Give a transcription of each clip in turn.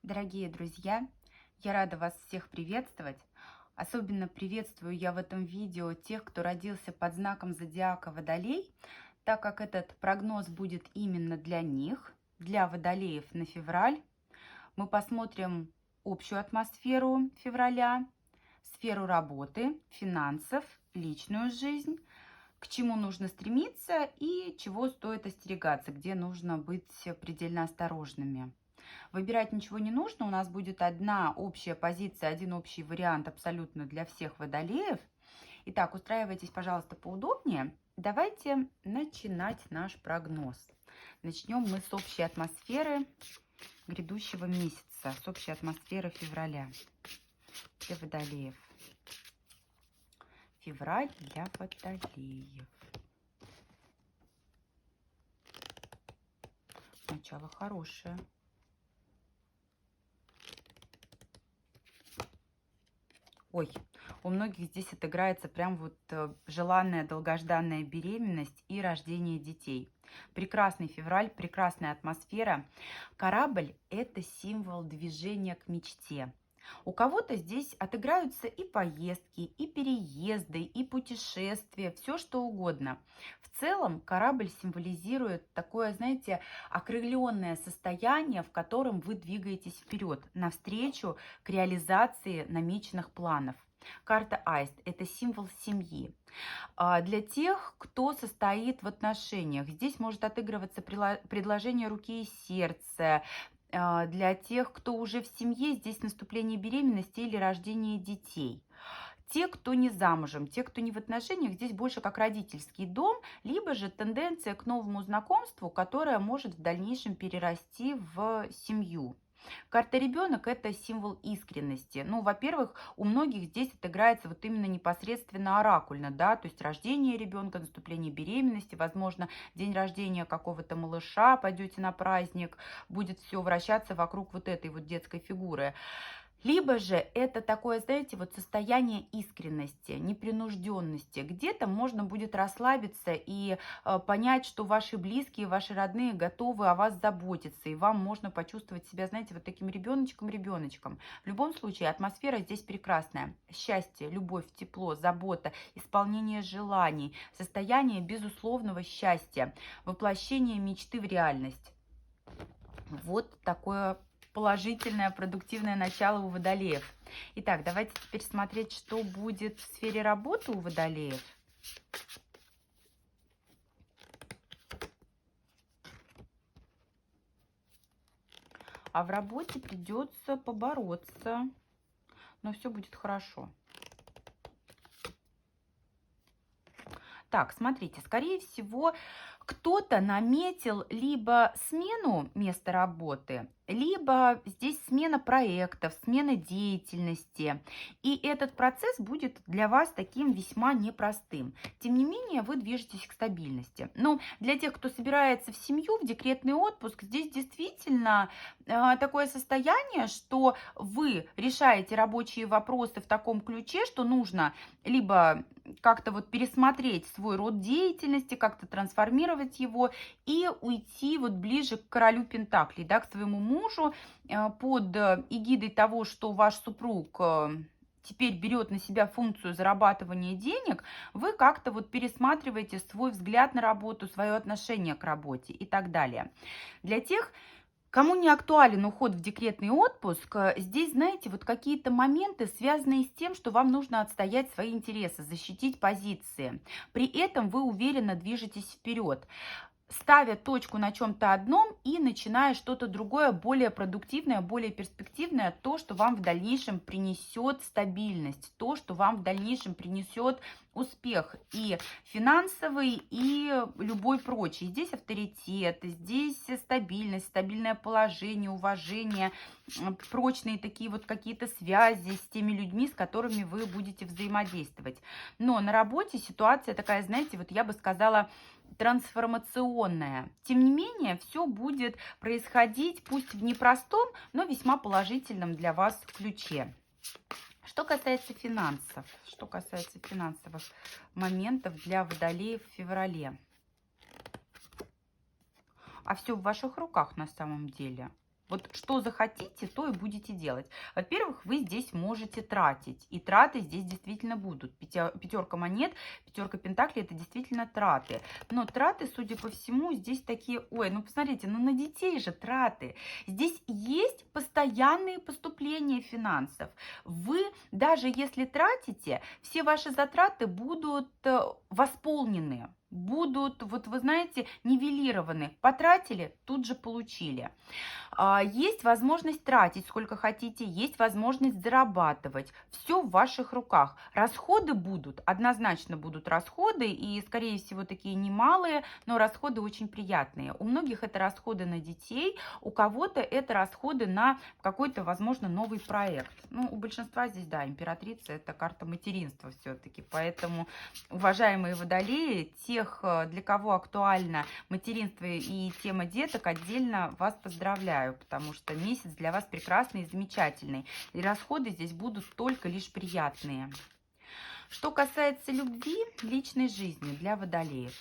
Дорогие друзья, я рада вас всех приветствовать. Особенно приветствую я в этом видео тех, кто родился под знаком зодиака Водолей, так как этот прогноз будет именно для них, для водолеев на февраль. Мы посмотрим общую атмосферу февраля, сферу работы, финансов, личную жизнь, к чему нужно стремиться и чего стоит остерегаться, где нужно быть предельно осторожными. Выбирать ничего не нужно, у нас будет одна общая позиция, один общий вариант абсолютно для всех водолеев. Итак, устраивайтесь, пожалуйста, поудобнее. Давайте начинать наш прогноз. Начнем мы с общей атмосферы грядущего месяца, с общей атмосферы февраля для водолеев. Февраль для водолеев. Начало хорошее. Ой, у многих здесь отыграется прям вот желанная долгожданная беременность и рождение детей. Прекрасный февраль, прекрасная атмосфера. Корабль– это символ движения к мечте. У кого-то здесь отыграются и поездки, и переезды, и путешествия, все что угодно. В целом корабль символизирует такое, знаете, окрыленное состояние, в котором вы двигаетесь вперед, навстречу к реализации намеченных планов. Карта Аист– это символ семьи. Для тех, кто состоит в отношениях, здесь может отыгрываться предложение руки и сердца. Для тех, кто уже в семье, здесь наступление беременности или рождение детей. Те, кто не замужем, те, кто не в отношениях, здесь больше как родительский дом, либо же тенденция к новому знакомству, которая может в дальнейшем перерасти в семью. Карта ребенок– это символ искренности. Ну, во-первых, у многих здесь отыграется вот именно непосредственно оракульно, да, то есть рождение ребенка, наступление беременности, возможно, день рождения какого-то малыша, пойдете на праздник, будет все вращаться вокруг вот этой вот детской фигуры. Либо же это такое, знаете, вот состояние искренности, непринужденности. Где-то можно будет расслабиться и понять, что ваши близкие, ваши родные готовы о вас заботиться, и вам можно почувствовать себя, знаете, вот таким ребеночком-ребеночком. В любом случае, атмосфера здесь прекрасная. Счастье, любовь, тепло, забота, исполнение желаний, состояние безусловного счастья, воплощение мечты в реальность. Вот такое положительное, продуктивное начало у водолеев. Итак, давайте теперь смотреть, что будет в сфере работы у водолеев. А в работе придется побороться, но все будет хорошо. Так, смотрите, скорее всего, кто-то наметил либо смену места работы, либо здесь смена проектов, смена деятельности. И этот процесс будет для вас таким весьма непростым. Тем не менее, вы движетесь к стабильности. Но для тех, кто собирается в семью, в декретный отпуск, здесь действительно такое состояние, что вы решаете рабочие вопросы в таком ключе, что нужно либо как-то вот пересмотреть свой род деятельности, как-то трансформировать его и уйти вот ближе к королю Пентаклей, да, к своему мужу под эгидой того, что ваш супруг теперь берет на себя функцию зарабатывания денег, вы как-то вот пересматриваете свой взгляд на работу, свое отношение к работе и так далее. Для тех, кому не актуален уход в декретный отпуск, здесь, знаете, вот какие-то моменты, связанные с тем, что вам нужно отстоять свои интересы, защитить позиции. При этом вы уверенно движетесь вперед, ставя точку на чем-то одном и начиная что-то другое, более продуктивное, более перспективное, то, что вам в дальнейшем принесет стабильность, то, что вам в дальнейшем принесет успех и финансовый, и любой прочий. Здесь авторитет, здесь стабильность, стабильное положение, уважение, прочные такие вот какие-то связи с теми людьми, с которыми вы будете взаимодействовать. Но на работе ситуация такая, знаете, вот я бы сказала, трансформационная. Тем не менее, все будет происходить, пусть в непростом, но весьма положительном для вас ключе. Что касается финансов, что касается финансовых моментов для водолеев в феврале. А все в ваших руках на самом деле. Вот что захотите, то и будете делать. Во-первых, вы здесь можете тратить. И траты здесь действительно будут. Пятерка монет, пятерка пентаклей — это действительно траты. Но траты, судя по всему, здесь такие... Ой, ну посмотрите, ну на детей же траты. Здесь есть постоянные поступления финансов. Вы, даже если тратите, все ваши затраты будут восполнены. Будут, вот вы знаете, нивелированы. Потратили, тут же получили. Есть возможность тратить сколько хотите, есть возможность зарабатывать. Все в ваших руках. Расходы будут, однозначно будут расходы, и, скорее всего, такие немалые, но расходы очень приятные. У многих это расходы на детей, у кого-то это расходы на какой-то, возможно, новый проект. Ну, у большинства здесь, да, императрица — это карта материнства все-таки. Поэтому, уважаемые водолеи, тех, для кого актуально материнство и тема деток, отдельно вас поздравляю, потому что месяц для вас прекрасный и замечательный. И расходы здесь будут только лишь приятные. Что касается любви, личной жизни для водолеев.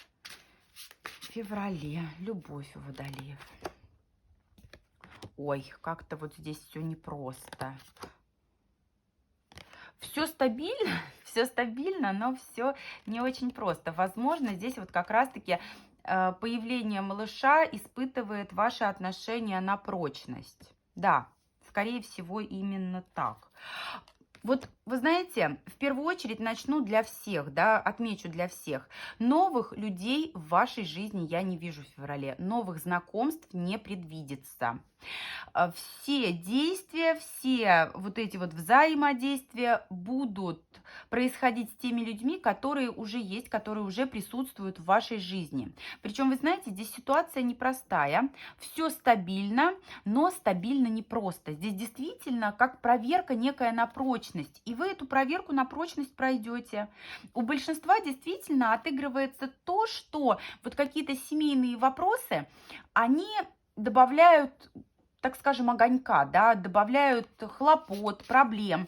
В феврале любовь у водолеев. Ой, как-то вот здесь все непросто. Все стабильно, но все не очень просто. Возможно, здесь вот как раз-таки появление малыша испытывает ваши отношения на прочность. Да, скорее всего, именно так. Вот, вы знаете, в первую очередь начну для всех, да, отмечу для всех. Новых людей в вашей жизни я не вижу в феврале. Новых знакомств не предвидится. Все действия, все вот эти вот взаимодействия будут происходить с теми людьми, которые уже есть, которые уже присутствуют в вашей жизни. Причем, вы знаете, здесь ситуация непростая, все стабильно, но стабильно непросто. Здесь действительно как проверка некая на прочность, и вы эту проверку на прочность пройдете. У большинства действительно отыгрывается то, что вот какие-то семейные вопросы, они добавляют, так скажем, огонька, да, добавляют хлопот, проблем,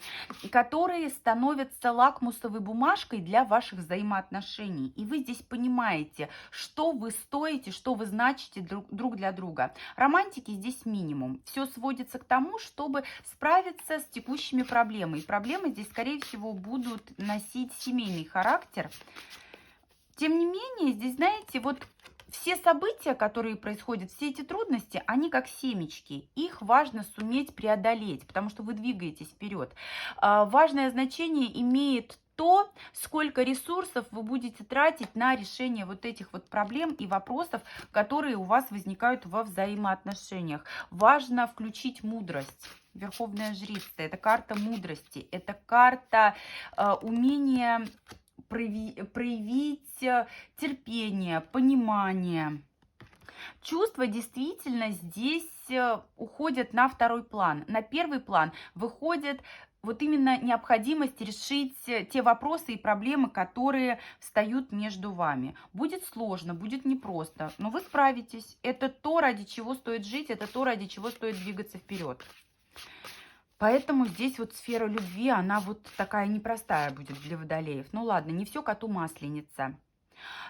которые становятся лакмусовой бумажкой для ваших взаимоотношений. И вы здесь понимаете, что вы стоите, что вы значите друг для друга. Романтики здесь минимум. Все сводится к тому, чтобы справиться с текущими проблемами. И проблемы здесь, скорее всего, будут носить семейный характер. Тем не менее, здесь, знаете, вот все события, которые происходят, все эти трудности, они как семечки. Их важно суметь преодолеть, потому что вы двигаетесь вперед. Важное значение имеет то, сколько ресурсов вы будете тратить на решение вот этих вот проблем и вопросов, которые у вас возникают во взаимоотношениях. Важно включить мудрость. Верховная жрица — это карта мудрости, это карта умения проявить терпение, понимание. Чувства действительно здесь уходят на второй план. На первый план выходит вот именно необходимость решить те вопросы и проблемы, которые встают между вами. Будет сложно, будет непросто, но вы справитесь. Это то, ради чего стоит жить, это то, ради чего стоит двигаться вперед. Поэтому здесь вот сфера любви, она вот такая непростая будет для водолеев. Ну ладно, не все коту масленица.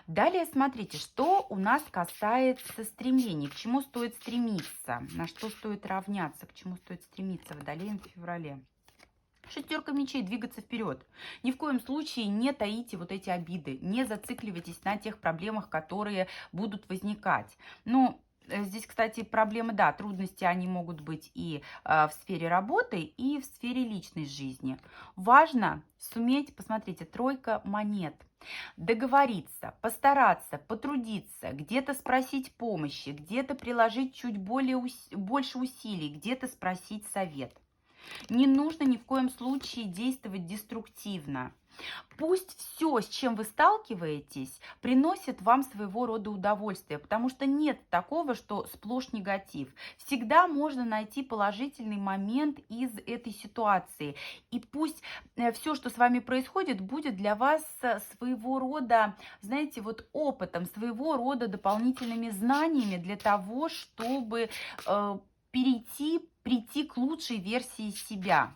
Далее смотрите, что у нас касается стремлений, к чему стоит стремиться, на что стоит равняться, к чему стоит стремиться водолеям в феврале. Шестерка мечей, двигаться вперед. Ни в коем случае не таите вот эти обиды, не зацикливайтесь на тех проблемах, которые будут возникать. Ну, здесь, кстати, проблемы, да, трудности, они могут быть и в сфере работы, и в сфере личной жизни. Важно суметь, посмотрите, тройка монет. Договориться, постараться, потрудиться, где-то спросить помощи, где-то приложить чуть больше усилий, где-то спросить совет. Не нужно ни в коем случае действовать деструктивно. Пусть все, с чем вы сталкиваетесь, приносит вам своего рода удовольствие, потому что нет такого, что сплошь негатив. Всегда можно найти положительный момент из этой ситуации. И пусть все, что с вами происходит, будет для вас своего рода, знаете, вот опытом, своего рода дополнительными знаниями для того, чтобы прийти к лучшей версии себя.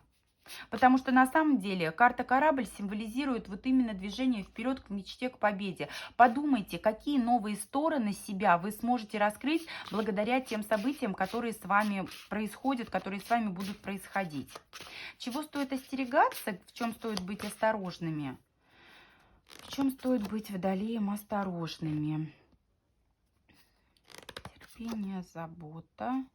Потому что на самом деле карта корабль символизирует вот именно движение вперед к мечте, к победе. Подумайте, какие новые стороны себя вы сможете раскрыть благодаря тем событиям, которые с вами происходят, которые с вами будут происходить. Чего стоит остерегаться, в чем стоит быть осторожными? В чем стоит быть водолеем осторожными? Терпение, забота,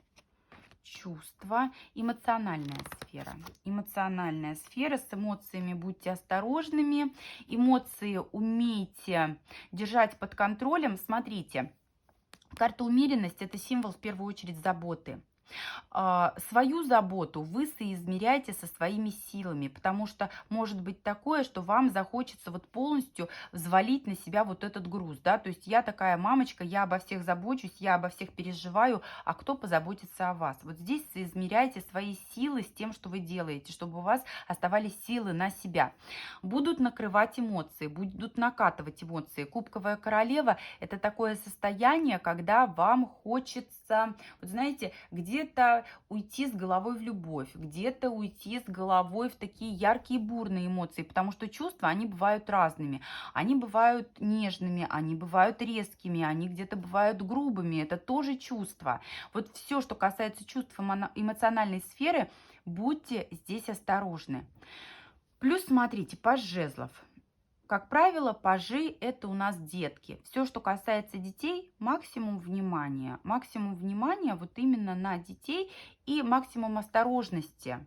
чувства, эмоциональная сфера. Эмоциональная сфера, с эмоциями будьте осторожными, эмоции умейте держать под контролем. Смотрите, карта умеренность – это символ в первую очередь заботы. Свою заботу вы соизмеряете со своими силами, потому что может быть такое, что вам захочется вот полностью взвалить на себя вот этот груз, да, то есть я такая мамочка, я обо всех забочусь, я обо всех переживаю, а кто позаботится о вас? Вот здесь соизмеряйте свои силы с тем, что вы делаете, чтобы у вас оставались силы на себя. Будут накрывать эмоции, будут накатывать эмоции. Кубковая королева – это такое состояние, когда вам хочется, вот знаете, где-то уйти с головой в любовь, где-то уйти с головой в такие яркие бурные эмоции, потому что чувства, они бывают разными. Они бывают нежными, они бывают резкими, они где-то бывают грубыми. Это тоже чувства. Вот все, что касается чувств эмоциональной сферы, будьте здесь осторожны. Плюс смотрите, паж жезлов. Как правило, пажи – это у нас детки. Все, что касается детей, максимум внимания. Максимум внимания вот именно на детей и максимум осторожности.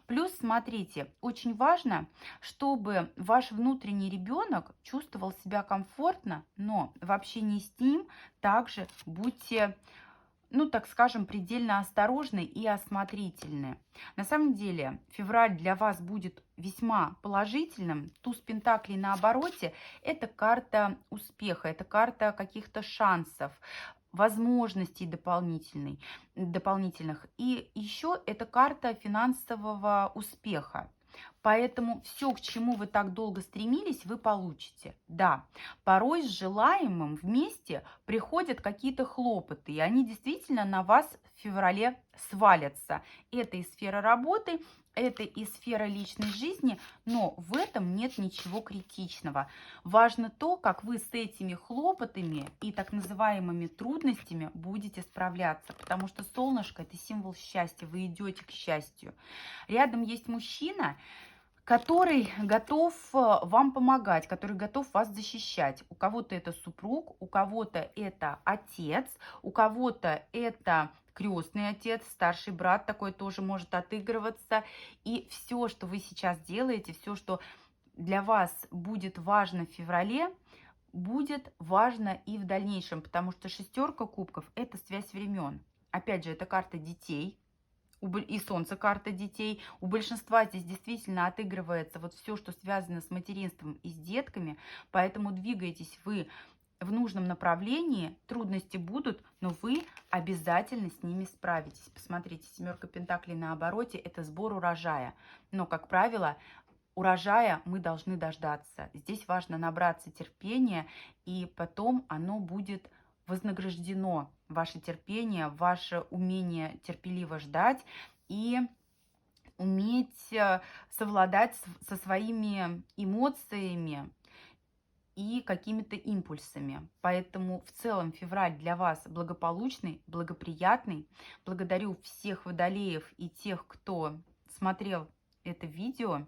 Плюс, смотрите, очень важно, чтобы ваш внутренний ребенок чувствовал себя комфортно, но в общении с ним также будьте, ну, так скажем, предельно осторожны и осмотрительны. На самом деле, февраль для вас будет весьма положительным. Туз Пентаклей на обороте – это карта успеха, это карта каких-то шансов, возможностей дополнительных. И еще это карта финансового успеха. Поэтому все, к чему вы так долго стремились, вы получите. Да, порой с желаемым вместе приходят какие-то хлопоты, и они действительно на вас в феврале свалятся. Это и сфера работы, это и сфера личной жизни, но в этом нет ничего критичного. Важно то, как вы с этими хлопотами и так называемыми трудностями будете справляться, потому что солнышко – это символ счастья, вы идете к счастью. Рядом есть мужчина, который готов вам помогать, который готов вас защищать. У кого-то это супруг, у кого-то это отец, у кого-то это крестный отец, старший брат такой тоже может отыгрываться. И все, что вы сейчас делаете, все, что для вас будет важно в феврале, будет важно и в дальнейшем, потому что шестерка кубков – это связь времен. Опять же, это карта детей, и солнце карта детей. У большинства здесь действительно отыгрывается вот все, что связано с материнством и с детками, поэтому двигаетесь вы в нужном направлении, трудности будут, но вы обязательно с ними справитесь. Посмотрите, семерка пентаклей на обороте – это сбор урожая, но, как правило, урожая мы должны дождаться. Здесь важно набраться терпения, и потом оно будет вознаграждено, ваше терпение, ваше умение терпеливо ждать и уметь совладать со своими эмоциями и какими-то импульсами. Поэтому в целом февраль для вас благополучный, благоприятный. Благодарю всех водолеев и тех, кто смотрел это видео.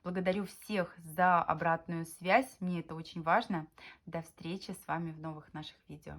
Благодарю всех за обратную связь. Мне это очень важно. До встречи с вами в новых наших видео.